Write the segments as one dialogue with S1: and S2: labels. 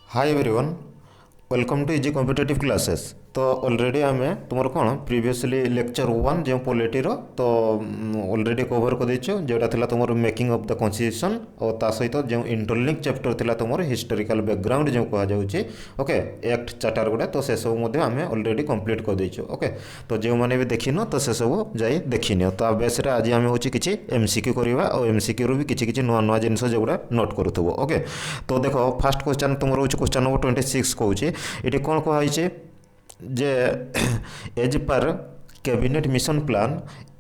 S1: Hi everyone welcome to easy competitive classes. तो already आम तुम कौन प्रीवियसली लेक्चर 1 जो पॉलिटी रो तो ऑलरेडी कवर कर देचो जोटा थिला तुमर मेकिंग ऑफ द कॉन्स्टिट्यूशन और ता सहित जो इंटरलिंक चैप्टर थिला तुमर हिस्टोरिकल बैकग्राउंड जो कहा जाउची ओके एक्ट चार्टर गुडा तो से सब मध्ये आम ऑलरेडी कंप्लीट कर देचो। ओके तो जो माने भी देखिनो तो से सब जाई देखिनियो। तो बेस रे आज आम होची किछि एमसीक्यू करबा और एमसीक्यू रो भी किछि किछि नुवा नुवा जिंस जोगुडा नोट करूथबो। ओके तो देखो फर्स्ट क्वेश्चन तुमर होची क्वेश्चन नंबर 26 कहूची एटी कोन कहा हिचे जे as per cabinet mission plan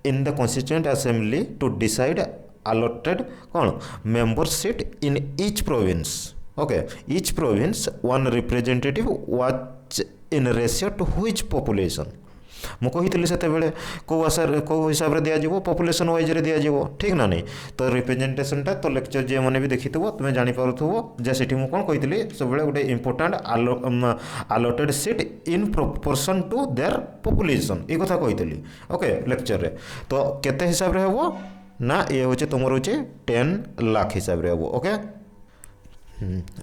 S1: in the constituent assembly to decide allotted कौन member seat in each province. Okay each province one representative वाच in ratio to which population मु कही से कौ हिसाब से दिज्व पॉपुलेशन वाइज रे दिज्व ठीक ना नहीं। तो रिप्रेजेंटेशनटा तो लेक्चर जे मैंने भी देखी तुम्हें जापर जे से कौन कही सब गोटे important allotted seat in proportion to their population ये कथा कही। ओके लेक्चर रे तो केते हिसाब रे हेबो ना ये होचे तुमर होचे 10 लाख हिसाब रे हेबो। ओके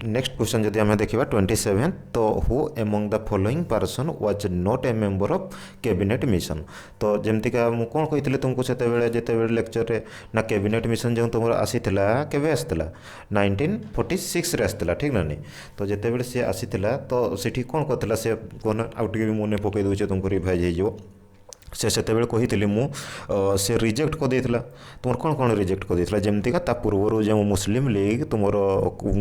S1: नेक्स्ट क्वेश्चन जदि आम देखा 27 तो who among the following person was not A member of cabinet mission. तो जमतीका मु कौन कही तुमको जिते लेक्चर रे ना कैबिनेट मिशन जो तुम आसीला केबे आसीला 1946 रे आसीला ठीक ना नहीं। तो जिते सी आसीला तो सेठी कौन करथिला से कोन आउट के मने पकई दोचे तुमको रिवाइज हो से कही मु से रिजेक्ट कर देला तुम कौन कौन रिजेक्ट कर देला जमतीका ता पूर्व जो मुस्लिम लीग तुम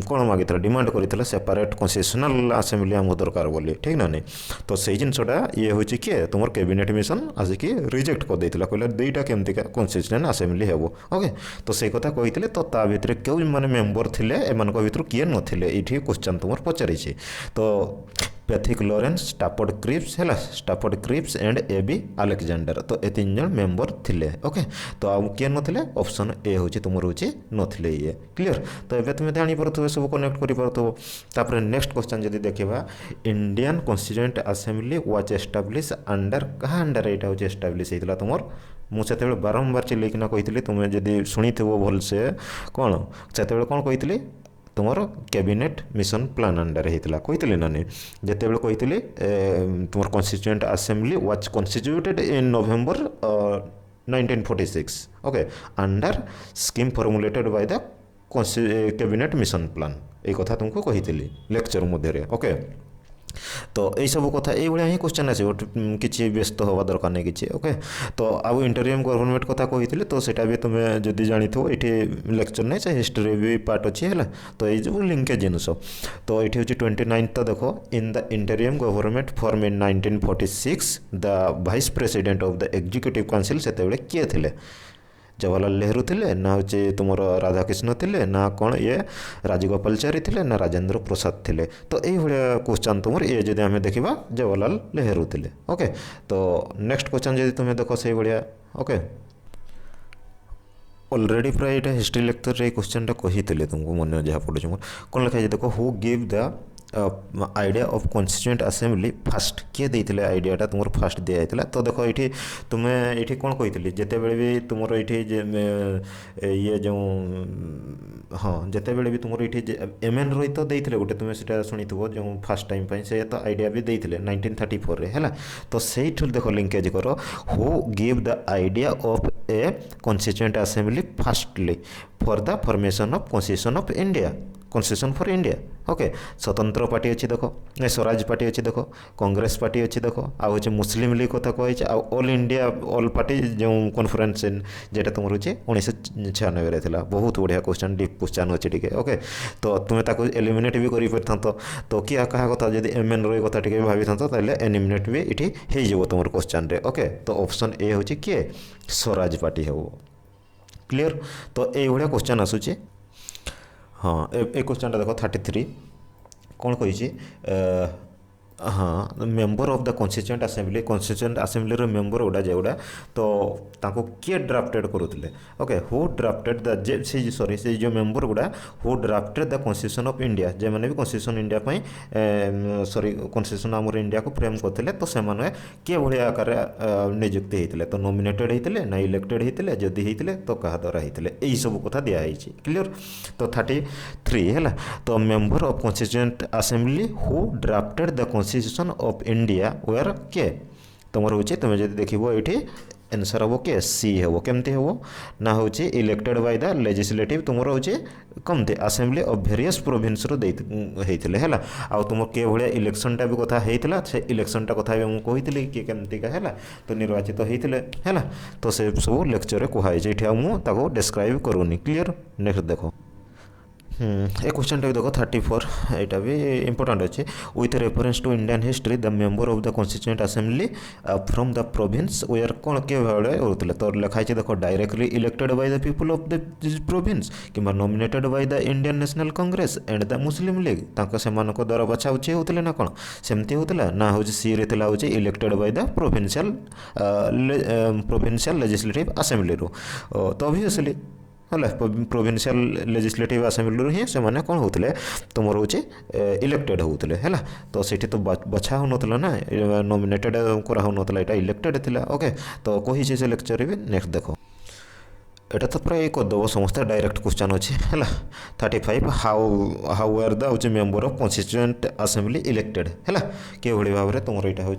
S1: कौन मागी डिमांड करता सेपरेट कॉन्स्टिट्यूशनल असेंबली आम दरकार बोली ठीक ना नहीं। तो से जिनसटा ये हूँ किए तुम कैबिनेट मिशन आसिक रिजेक्ट कर देला कहले दुईटा केमतीका कॉन्स्टिट्यूशनल असेंबली हेबो। ओके तो से कथा कही तो ता भितर क्यों माने मेंबर थिले एमान भितर किए नथिले ये क्वेश्चन तुम पचारि। तो पैथिक लॉरेंस स्टाफोर्ड क्रिप्स है Stafford Cripps and A B Alexander तो ये 3 जन मेंबर थिले। ओके तो आउ किए नथिले ऑप्शन ए होची तुमर होची नथिले ये क्लियर। तो एबे तुम जानि परथबे सब कनेक्ट करि परथबो। तापर नेक्स्ट क्वेश्चन जदि देखिबा Indian constituent assembly was establish under कहा अंडर एटा होची एस्टैब्लिश हेतला तुमर मु से बारंबार चिल्लेकिना कही तुम जदि शुणिथबो भल से कौन से कौन कही तुमर कैबिनेट मिशन प्लान अंडर होता कही ना नहीं जिते कही तुम constituent assembly was constituted in November 1946 okay under scheme formulated by the cabinet mission plan ये कथा तुमको कही लेक्चर मध्य। ओके तो यही सब कथा ये ही क्वेश्चन आसो कि व्यस्त हवा दरकार नहीं कि। ओके तो आउ इंटरियम गवर्नमेंट कथा कही तो सेटा भी तुम्हें जदि जानी ये लेक्चर नहीं से हिस्ट्री भी पार्ट अच्छी है। तो ये जो लिंकेज जिनस तो ये हूँ 29 तो देखो in the interim government form in 1946 the vice president of the executive council से किए थे जवाहरलाल नेहरू थे ना हूँ तुम राधाकृष्ण थे ना कौन ये राजगोपालचारी थे ना राजेंद्र प्रसाद थे। तो ये क्वेश्चन तुम ये जब आम देखा जवाहरलाल नेहरू थे। ओके तो नेक्स्ट क्वेश्चन जब तुम्हें देख से भाया ओके ऑलरेडी प्राय ये हिस्ट्री लेक्चर ये क्वेश्चन कही तुमको मन जहाँ पड़े कौन लिखा देखो who give the idea of constituent assembly fast किए देते आइडियाटा तुम फास्ट दिया जाता। तो देखो ये तुम्हें ये कौन कही जिते भी तुम ये जो हाँ जिते भी तुम ये एम एन रही तो देते गोटे तुम्हें से शुणी जो फास्ट टाइम से तो आइडिया भी देते 1934 रे है। तो से देख लिंकेज कर who give the idea of A constituent assembly fastly for the formation of constitution of India constitution for India. Okay स्वतंत्र पार्टी अच्छी देख स्वराज पार्टी अच्छी देख कांग्रेस पार्टी अच्छी देख आउ मुस्लिम लीग कथा कही ऑल इंडिया ऑल पार्टी जो कॉन्फ्रेंस जेटा तुम रोचे 1996 थे बहुत बढ़िया क्वेश्चन डीप क्वेश्चन अच्छे टी। ओके तो तुम्हें एलिमिनेट भी कर पार तो क्या कहा कथा जब एम एन रो कथा टी भाई था एलिमिनेट भी ये हो तुम क्वेश्चन रे। ओके तो ऑप्शन ए हूँ किए स्वराज पार्टी हे क्लीयर। तो ये क्वेश्चन आसूचे हाँ ए क्वेश्चन देखो 33 कौन कही हाँ member of the constituent assembly रो मेंबर गुड़ा जेगुड़ा तो ताको किए ड्राफ्टेड करूले okay who drafted the sorry से जो मेंबर गुड़ा who drafted the constitution of India जे माने भी कॉन्स्टिट्यूशन इंडिया पई सॉरी कॉन्स्टिट्यूशन आमर इंडिया को फ्रेम करथिले तो से माने किए भलिया आकार नियुक्ति हेतिले तो नॉमिनेटेड हेतिले ना इलेक्टेड हेतिले जदी हेतिले तो कहा द्वारा हेतिले एई सब कथा दिया हेछि क्लियर तो 33 हैला तो member of constituent assembly who drafted the constitution of India were के तुम रोचे तुम जब देखो ये आंसर हम के सी हे केमती हम ना हूँ इलेक्टेड बाय द लेजिस्लेटिव तुम रोचे कमती असेंबली ऑफ वेरियस प्रोविंस रो होते है आ तुम के भाया इलेक्शनटा भी कथा होता से इलेक्शनटा कथा भी मुझे कही कि केमतिका है तो निर्वाचित होते है तो से सब लेक्चर कहुई ये मुझे डिस्क्राइब करूनी क्लीयर नेक्स्ट देखो ए क्वेश्चन भी देखो 34 यहाँ भी इंपोर्टेंट अच्छे with reference to Indian history the member of the constituent assembly from the province were कौन के भाव होते तो लिखाई देखो directly elected by the people of the province कि nominated by the Indian National Congress and the Muslim League से द्वारा बछा उछी होते ना कौन सेमती होता ना हूँ सी रे हूँ elected by the provincial legislative assembly रो तो ऑब्वियसली है प्रोविंशियल लेजिस्लेटिव असेंबली ही से मैंने कौन होते तुम रोचे इलेक्टेड होते है तो सीठी तो बछा हो ना नॉमिनेटेड करा यहाँ इलेक्टेड थी ओके तो कही से लेक्चर भी नेक्स्ट देखो एटा तो प्राय करदेव समस्त डायरेक्ट क्वेश्चन अच्छे है 35 हाउ आर द हूँ member of constituent assembly elected है कि भाव में तुम यहाँ हूँ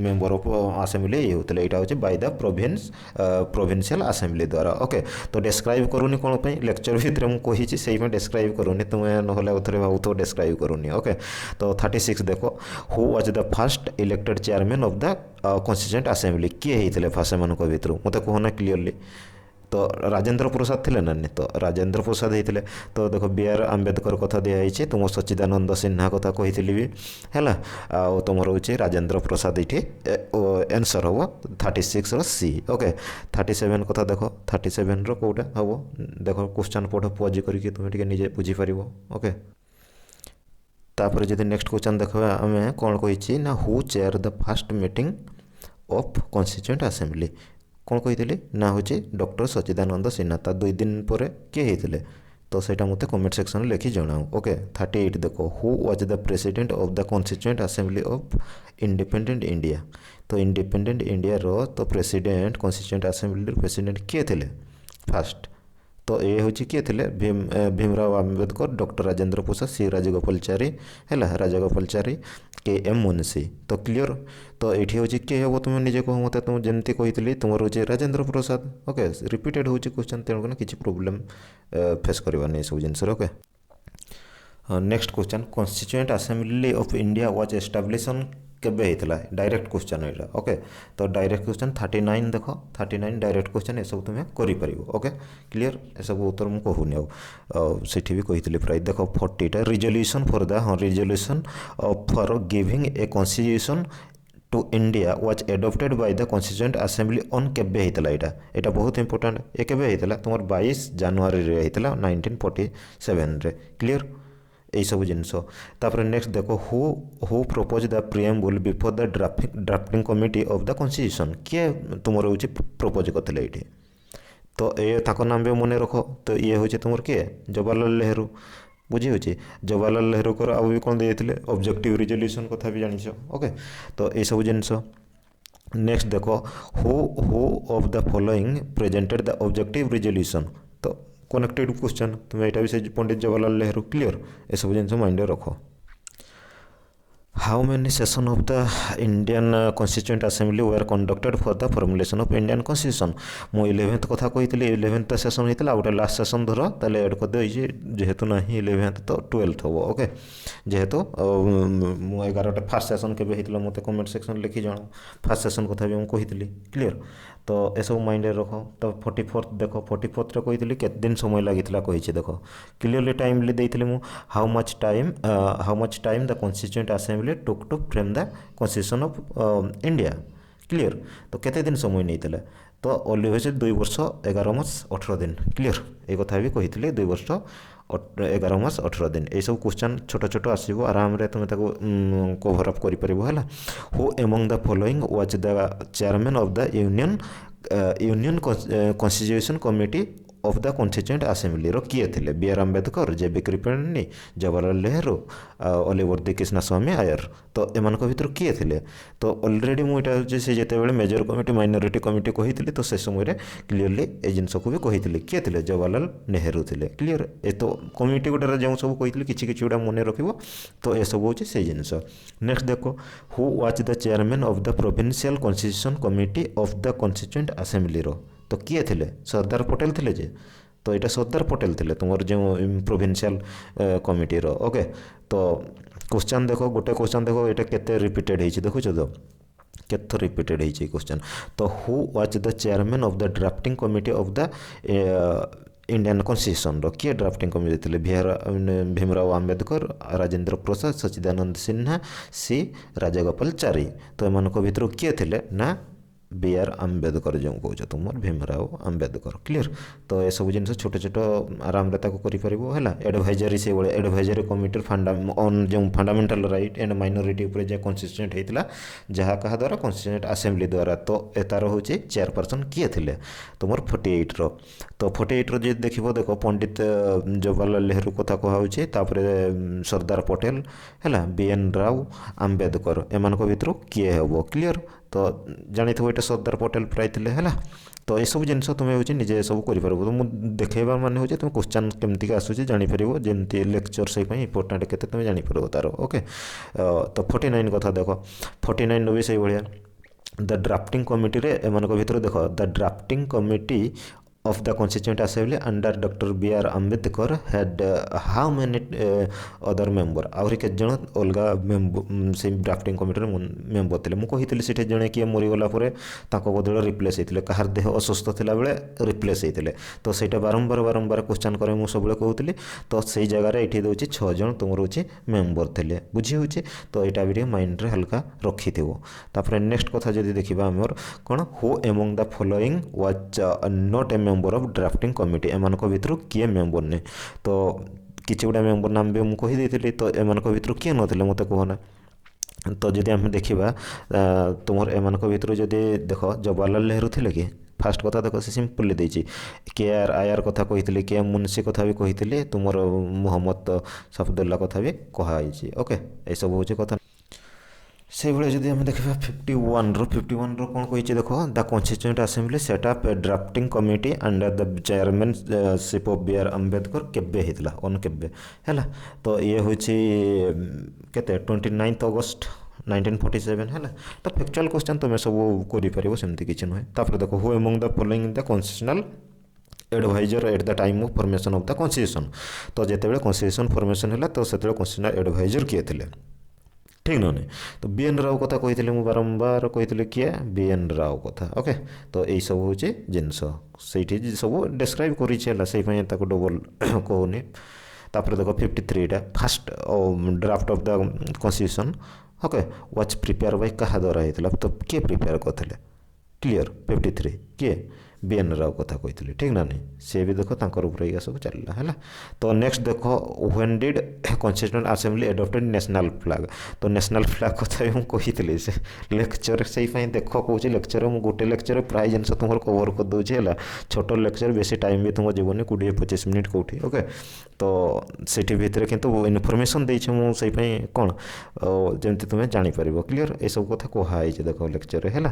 S1: मेंबर ऑफ असेंबली ये होते यहाँ हूँ बाय द प्रोविंशियल असेंबली द्वारा ओके तो डिस्क्राइब करूनी कौन पे लेक्चर भितर मुझे कही से डिस्क्राइब करूनी तुम्हें ना थे भाव डिस्क्राइब करूनी ओके तो 36 देखो who was the first elected chairman of the constituent assembly किए होते फास्ट मान भर मत कहना क्लीयरली तो राजेंद्र प्रसाद थे ना तो राजेंद्र प्रसाद होते तो देख बी आर आम्बेडकर कथा दिखाई तुम सच्चिदानंद सिन्हा कथा कही भी है तुम रोचे राजेंद्र प्रसाद ये आंसर हम 36 सी ओके 37 कथा देख 37 रोटा हम देख क्वेश्चन पढ़ पज करके तुम निजे बुझीपार ओके तापर जब नेक्स्ट क्वेश्चन देखा आम कौन कही ना who chair the first meeting of constituent assembly कौन कही ना हूँ डॉक्टर सच्चिदानंद सिन्हा ता 2 दिन पर किए होते तो सहीटा मत कमेंट सेक्शन लिखी जनाओ ओके 38 देखो who was the president of the constituent assembly of independent India तो इंडिपेंडेंट इंडिया रो तो प्रेसिडेंट कॉन्स्टिट्यूएंट असेंबली प्रेसिडेंट किए थे फास्ट तो ये हूँ किए थे भीमराव आम्बेडकर डॉक्टर राजेंद्र प्रसाद सी राजगोपालचारी है राजगोपालचारी के एम मुंशी तो क्लीयर तो ये हूँ किए हम तुम निजे कह मत तुम जमती कही तुम रोचे राजेंद्र प्रसाद ओके रिपीटेड हो क्वेश्चन तेणुक किसी प्रोब्लेम फेस करवानी सब जिन okay next question constituent assembly of India was established केबे होता डायरेक्ट क्वेश्चन यहाँ ओके तो डायरेक्ट क्वेश्चन 39 देख 39 डायरेक्ट क्वेश्चन ये सब तुम्हें कर ओके क्लीयर ये सब उत्तर मुझे कहूनी आठी भी कही प्राय देख 40टा रिजोल्यूशन फॉर द हाँ resolution for giving a constitution to India was adopted by the constituent assembly on केबे होता यहाँ बहुत इंपोर्टेंट ये केबे होता तुम 22 जनवरी होता 1947 क्लीयर यही सब जिनस नेक्स्ट देखो who propose the preamble before the drafting committee of the constitution किए तुम रोचे प्रपोज करते ये तो ये नाम भी मन रख तो ये हूँ तुम किए जवाहरलाल नेहरू बुझी हो जवाहरलाल नेहरू को आउ भी कौन देते ऑब्जेक्टिव रिजोल्यूशन कथा भी जान ओके तो ये सब जिनस नेक्स्ट देखो who of the following presented the objective resolution तो कनेक्टेड क्वेश्चन तुम यहाँ भी से पंडित जवाहरलाल नेहरू क्लीयर ये सब जिन माइंड रख how many session of the Indian constituent assembly were conducted for the formulation of Indian constitution मु 11th कथा कही 11th सेशन होता गोटे लास्ट सेशन धर ताले एड करदे जेहेतु ना 11th तो 12th हम ओके जेहेतु मु 11टा फास्ट सेशन के मत कमेंट सेक्शन लिखी जान फास्ट सेशन कथा भी मुझे कही क्लीयर तो ये सब माइंड रख तो 44th देख 44th कही के दिन समय लगी कही देख क्लीयरली टाइमली देती मुझे how much time the constituent assembly took to frame the constitution of India clear तो केते दिन समय नहीं तो ओनली हो 2 वर्ष 11 मास 18 दिन क्लीयर ये कथा भी कही 2 वर्ष 11 मास 18 दिन ये सब क्वेश्चन छोट छोट आसो आराम रे तुम कभर अप कर who among the following was the chairman of the union constitution committee of the constituent assembly रो किए थे B R Ambedkar J B Kripalani Jawaharlal Nehru Alladi Krishnaswami Ayyar तो एमान भितर किए थे तो ऑलरेडी मुझे से जिते मेजर कमिटी माइनॉरिटी कमिटी कही तो से समय क्लीयरली ए जिनस को भी कही किए थे जवाहरलाल नेहरू थे क्लीयर ए तो कमिटी गुटार जो सब कही किसी गुड़ा मन रख तो यह सब हूँ से जिनस नेक्स्ट देखो who was the chairman of the provincial constitution committee of the constituent assembly रो तो किए थे सरदार पटेल थे जे तो यहाँ सरदार पटेल थे तुम जो प्रोविंशियल कमिटी रो ओके तो क्वेश्चन देखो गोटे क्वेश्चन देखो ये केते रिपीटेड है देखो तो केत रिपीटेड है क्वेश्चन तो who was the chairman of the drafting committee of the Indian constitution रो किए ड्राफ्टिंग कमिटी थे भीमराव आम्बेडकर राजेंद्र प्रसाद सच्चिदानंद सिन्हा सी राजागोपालचारी तो एम भर किए थे ना बी आर अम्बेडकर जो कौच तुम भीमराव अम्बेडकर क्लीयर तो ये सब जिन छोट छोट आराम है एडभाइजरी से एडभाइजरी कमिटी ऑन जो फंडामेंटल राइट एंड माइनॉरिटी उपर जो कन्सिस्टेंट होता जहाँ क्या द्वारा कन्सिस्टेंट असेंबली द्वारा तो तार हूँ चेयरपर्सन किए थे तुम 48 रो तो 48 रो जो देख देख पंडित जवाहरलाल नेहरू कथा कहूँ सरदार पटेल है बी एन राव आम्बेडकर एम भर किए हम क्लीयर तो जानी ये सरदार पटेल प्राय थे है तो ये सब जिनस तुम्हें हूँ निजे सब कर तो मुझे देखा माने हूँ तुम क्वेश्चन केमती आसूँ जापर जमी लेक्चर से इंपोर्टाट के तुम जापर तार ओके तो 49 कथा देख 49 भी से भाया द ड्राफ्टिंग कमिटी रे एम भर देख the drafting committee of the Constituent Assembly under Dr. B.R. Ambedkar had how many other member आहरी के जन अलग से ड्राफ्टिंग कमिटी मेम्बर थे मुझे कही से जड़े किए मरीगला बदल रिप्लेस होते कहार देह असुस्थ थिला बेले रिप्लेस होते तो सहीटा बारंबार क्वेश्चन करे मुझे सब कहूली तो से जगार ये दूसरी 6 जन तुम रोचे मेम्बर थे बुझी हो तो यहाँ भी माइंड रे हल्का रखी थोपर नेक्स्ट कथा जब देखा आमर कौन who among the following was not a member of drafting committee एम भर किए मेम्बर ने तो किसी गुड़ा मेम्बर नाम भी मुझे कहीदी तो एम भर किए नथिले मत कहना तो जदि आम देखा तुम एम भर जदि देख जवाहरलाल नेहरू थे कि फास्ट कथा देख से सिंपली देती के आर आयर कथा कही के एम मुंशी कथा भी कही तुम मोहम्मद सफदुल्ला कथा भी कहुई ओके ये सब हूँ कथा से भाई जब आम देखा 51 रो कौन कही देख the constituent assembly set up a drafting committee under the chairmanship of B R Ambedkar केबे होता ऑन केबे है तो ये हूँ केते 29 अगस्ट 1947 है तो फैक्चुअल क्वेश्चन तुम सब करमती किसी नुहे तापर देख who among the following the constitutional adviser at the time of formation of the constitution तो जिते कॉन्स्टिट्यूशन फॉर्मेशन है तो से कॉन्स्टिट्यूशनल एडवाइजर किए थे ठीक ना नहीं तो बी एन राव कथा कही मुझे बारंबार कही किए बी एन राव कथा ओके तो यही सब हूँ जिनस से सब डिस्क्राइब कर डबल कहूनी तापर देख 53 fast draft of the constitution okay was prepare by क्या द्वारा होता तो किए प्रिपेयर करते क्लीयर 53 किए बी एन राव कथा कही ठीक ना नहीं सी भी देख ऊपर सब चलला है तो नेक्स्ट देख when did constituent assembly adopted national flag तो नेशनल फ्लैग कथा भी मुझे से लेक्चर से देख कौन लेक्चर मुझे गोटे लेक्चर प्राय जिन तुम कवर कर दूसरी है छोट लेक्चर बेसी टाइम भी तुम जीवन 20-25 मिनिट कौटी ओके तो सेठी भितर किंतु इनफॉरमेशन देछि मुझे कौन जमी तुम्हें जापर क्लीयर ये सब कथा कहुई देख लेक्चर है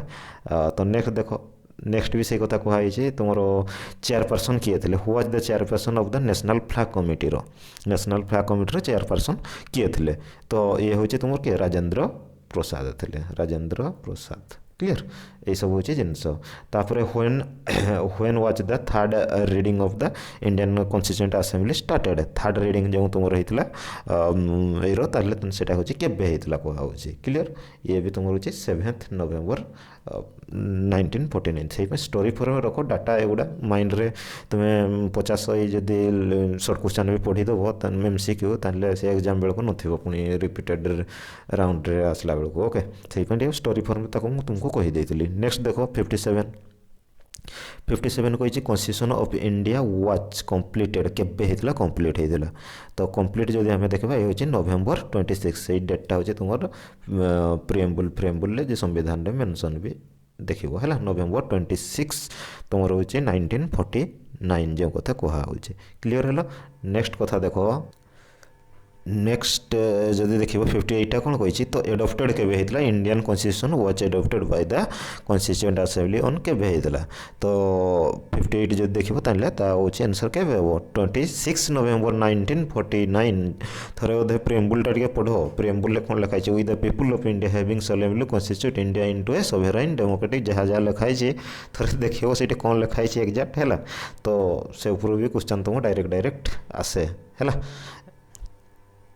S1: तो नेक्स्ट देख नेक्स्ट भी से कथा कहुई तुम चेयरपर्सन किए थे who was the chairperson of the national flag committee national flag committee chairperson किए थे तो ये हूँ तुम किए राजेंद्र प्रसाद थे राजेंद्र प्रसाद क्लीयर ये सब हूँ जिनस तापर when was the third reading of the Indian constituent assembly started third reading जो तुम रही सेटा हूँ केबे होता कहुच्छी क्लीयर ये भी तुम हूँ 7 नवेम्बर 1949 से स्टोरी फॉर्म रख डाटा एगुड़ा माइंड रे तुम्हें 50 जदि सर्ट क्वेश्चन भी पढ़ीदेव एम सी क्यू से एग्जाम बेलू नथिबो पुणी रिपीटेड राउंड रे आसला बेलू ओके से स्टोरी फॉर्म तक तुमको कहीदेली नेक्स्ट देख 57 57 कही constitution of India was completed केबे होता कंप्लीट होता तो कंप्लीट जदि आम देखा ये हूँ नवेम्बर 26 से डेटा हूँ तुम प्रिएम्बुल जो संविधान में मेंशन भी देखो है नवेम्बर 26 तुम हूँ 1949 जो कथा कहुच्छे क्लीयर है। नेक्स्ट कथा देख नेक्स्ट जदि देख 58 कौन कही तो एडप्टेड केबे होता Indian constitution was adapted by the constituent assembly on केबे होता तो 58 जब देख आंसर केबे हे 26 नवेम्बर 1949 थोड़े बोधे प्रिएम्बुल टा पढ़ प्रिएम्बुल कौन लिखाई with the people of India having solemnly constitute India into a sovereign democratic जहाँ जहाँ लिखाई थोड़े देखिए सीट कौन लिखाई एक्जाक्ट है तो से ऊपर भी क्वेश्चन तुमको डायरेक्ट आसे है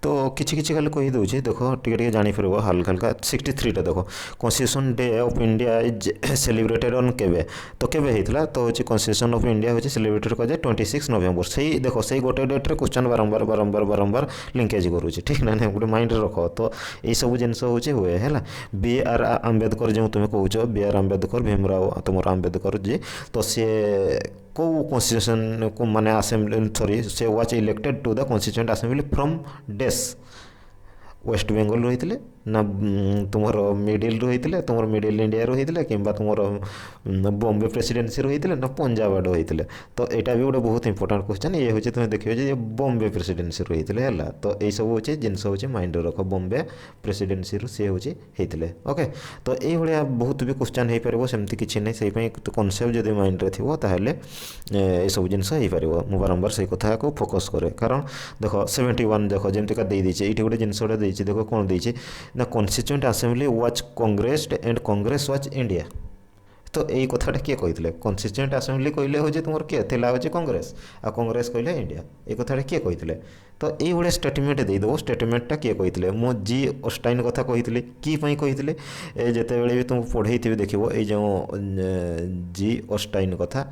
S1: तो किसी किसी खाली कही दूसरी देख टे जापर हल्का हल्का 63 टा देख constitution day of India is celebrated on केबे तो केबे होता तो हूँ कन्स्टिट्यूशन ऑफ इंडिया हूँ सेलिब्रेटेड करें 26 नवेम्बर से देख से गोटे डेट्रे क्वेश्चन बारंबार बारंबार बारंबार लिंकेज करुच्छे ठीक ना गोटे माइंड रख तो यही सब जिनस हूँ हुए है बी.आर. आम्बेडकर जो तुम्हें कौच बी.आर. आम्बेडकर भीमराव तुम आम्बेडकर जी तो सी कौ कन्स्टिट्यूशन को माने असेंबली सॉरी से was elected to the constituent assembly from डेस वेस्ट बेंगल रही ना तुम मिडिल रही तुम मिडिल इंडिया रही कि तुम बॉम्बे प्रेसिडेंसी रही ना पंजाब आड़ होते तो यहाँ भी गोटे बहुत इंपोर्टेंट क्वेश्चन ये हूँ तुम देखिए बॉम्बे प्रेसिडेंसी रही है तो यही सब हूँ जिनस हूँ माइंड रख बॉम्बे प्रेसिडेंसी सी हूँ होते ओके तो ये बहुत भी क्वेश्चन हो पार सेमती किसी ना से कनसेप्ट जब माइंड में थो ताहले ये सब जिनस हो पार मुझे बारंबार से कथा को फोकस करे कारण देख 71 देख जमीका देदेचे ये गोटे जिनस गोटे देख कौन देती ना constituent assembly was Congress and Congress was India तो यही कथाटा किए कहते कन्स्टिट्यूएंट असेंबली कहले हूँ तुम किए हूँ कांग्रेस आ कांग्रेस कहले इंडिया ये कथाटा किए कहते तो ये भाई स्टेटमेंट देदेव स्टेटमेंटा किए कहते मो जी ऑस्टाइन कथा कही कि कहते जिते भी तुमको पढ़े देखो ये जो जी ऑस्टाइन कथा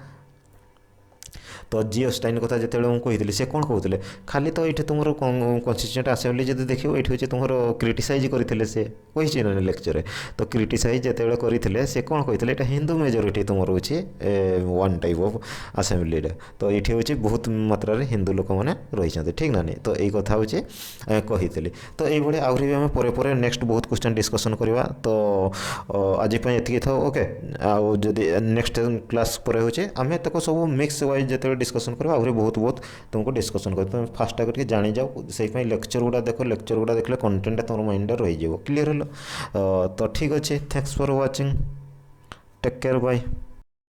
S1: तो जी ऑस्टाइन कथा जो मुझे से कौन कहते खाली तो ये तुम कन्स्टिट्यूएंट असेंबली जब देखो ये हूँ तुम क्रिटिसाइज करते से कही ना लेक्चर तो क्रिटिसाइज जो करते से कौन कहते यहाँ हिंदू मेजोरिटी तुम रोचे वन टाइप ऑफ असेंबली तो ये हूँ बहुत मात्रा हिंदू लोक मैंने रही ठीक ना नहीं तो यही कथा हूँ कही तो ये आहरी भी आम पर नेक्स्ट बहुत क्वेश्चन डिस्कसन करवा तो आज ये था ओके आदि नेक्स्ट क्लास पर हूँ आम तक सब मिक्स वाइज जो डिस्कसन करवा आहरी बहुत बहुत तुमको डिस्कसन कर तुम फास्ट करके जानी जाओ से लेक्चर गुड़ा देख लेक्चर गुड़ा देखले कंटेंट तुम माइंड रही क्लीयर है तो ठीक अच्छे thanks for watching take care bye.